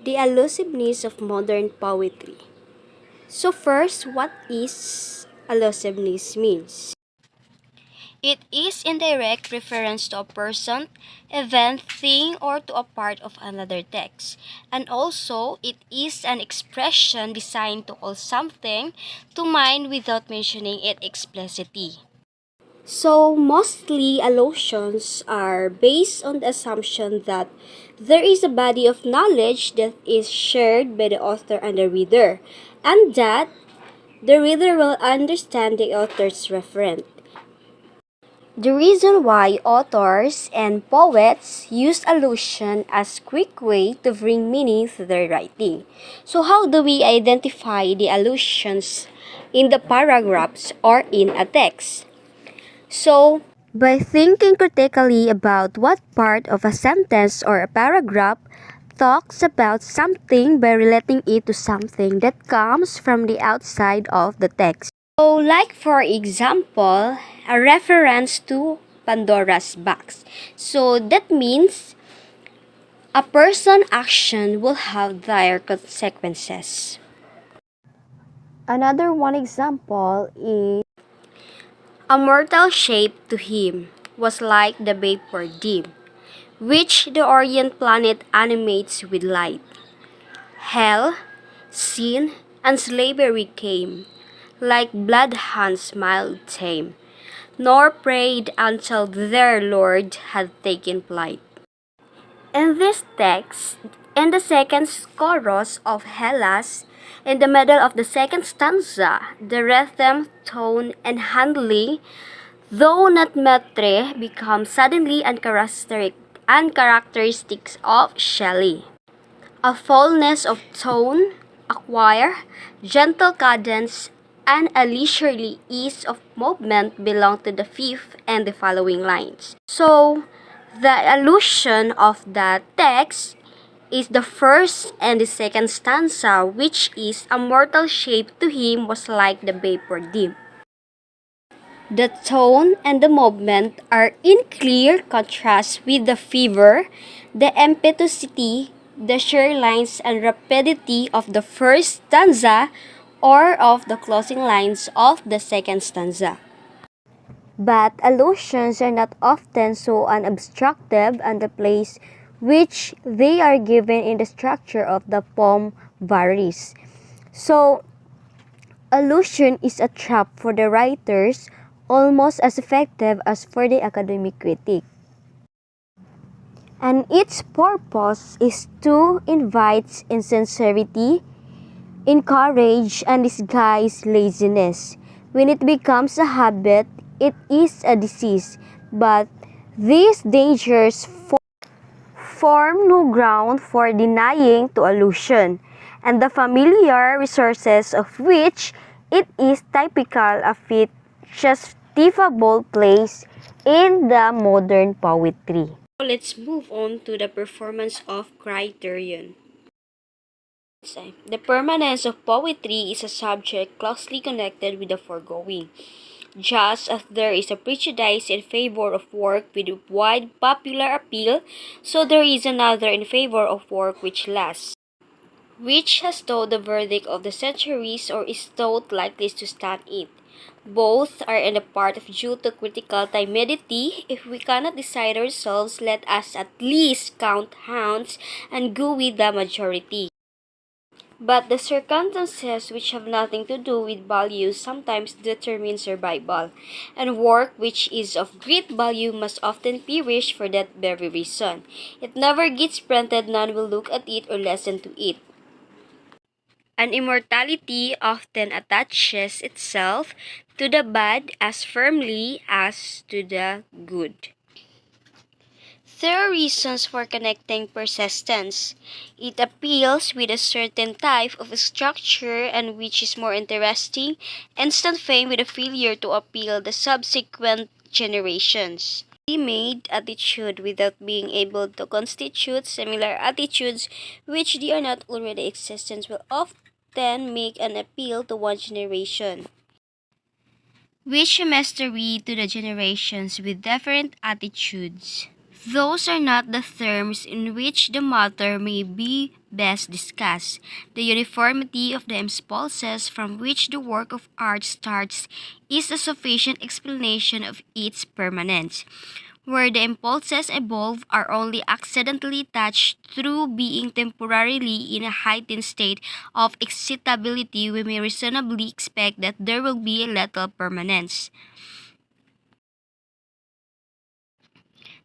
The allusiveness of modern poetry. So first, what is allusiveness means? It is indirect reference to a person, event, thing, or to a part of another text. And also, it is an expression designed to call something to mind without mentioning it explicitly. So, mostly allusions are based on the assumption that there is a body of knowledge that is shared by the author and the reader, and that the reader will understand the author's referent. The reason why authors and poets use allusion as quick way to bring meaning to their writing. So how do we identify the allusions in the paragraphs or in a text? So, by thinking critically about what part of a sentence or a paragraph talks about something by relating it to something that comes from the outside of the text. So, like for example, a reference to Pandora's box. So, that means a person action will have their consequences. Another one example is a mortal shape to him was like the vapor dim, which the Orient planet animates with light. Hell, sin, and slavery came, like bloodhounds mild tame, nor prayed until their Lord had taken flight. In this text, in the second chorus of Hellas, in the middle of the second stanza, the rhythm, tone, and handling, though not metre, become suddenly uncharacteristics of Shelley. A fullness of tone, a choir, gentle cadence, and a leisurely ease of movement belong to the fifth and the following lines. So, the allusion of the text is the first and the second stanza, which is a mortal shape to him was like the vapor dim. The tone and the movement are in clear contrast with the fever, the impetuosity, the sure lines and rapidity of the first stanza or of the closing lines of the second stanza. But allusions are not often so unobstructive, and the place which they are given in the structure of the poem varies. So, allusion is a trap for the writers, almost as effective as for the academic critic. And its purpose is to invite insincerity, encourage, and disguise laziness. When it becomes a habit, it is a disease, but these dangers form no ground for denying to allusion, and the familiar resources of which it is typical of its justifiable place in the modern poetry. Let's move on to the performance of Criterion. The permanence of poetry is a subject closely connected with the foregoing. Just as there is a prejudice in favor of work with wide popular appeal, so there is another in favor of work which lasts, which has stood the verdict of the centuries or is thought likely to stand it. Both are in the part of due to critical timidity. If we cannot decide ourselves, let us at least count hounds and go with the majority. But the circumstances which have nothing to do with value sometimes determine survival, and work which is of great value must often perish for that very reason. It never gets printed, none will look at it or listen to it. And immortality often attaches itself to the bad as firmly as to the good. There are reasons for connecting persistence. It appeals with a certain type of structure and which is more interesting, instant fame with a failure to appeal the subsequent generations. Made attitude without being able to constitute similar attitudes which they are not already existent will often make an appeal to one generation, which mastery to the generations with different attitudes. Those are not the terms in which the matter may be best discussed. The uniformity of the impulses from which the work of art starts is a sufficient explanation of its permanence. Where the impulses evolve are only accidentally touched through being temporarily in a heightened state of excitability, we may reasonably expect that there will be a little permanence.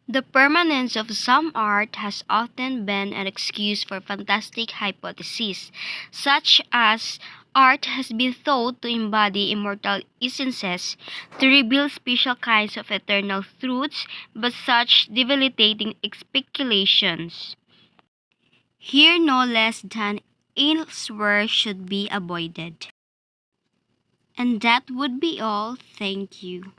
The permanence of some art has often been an excuse for fantastic hypotheses, such as art has been thought to embody immortal essences, to reveal special kinds of eternal truths, but such debilitating speculations, here no less than elsewhere, should be avoided. And that would be all. Thank you.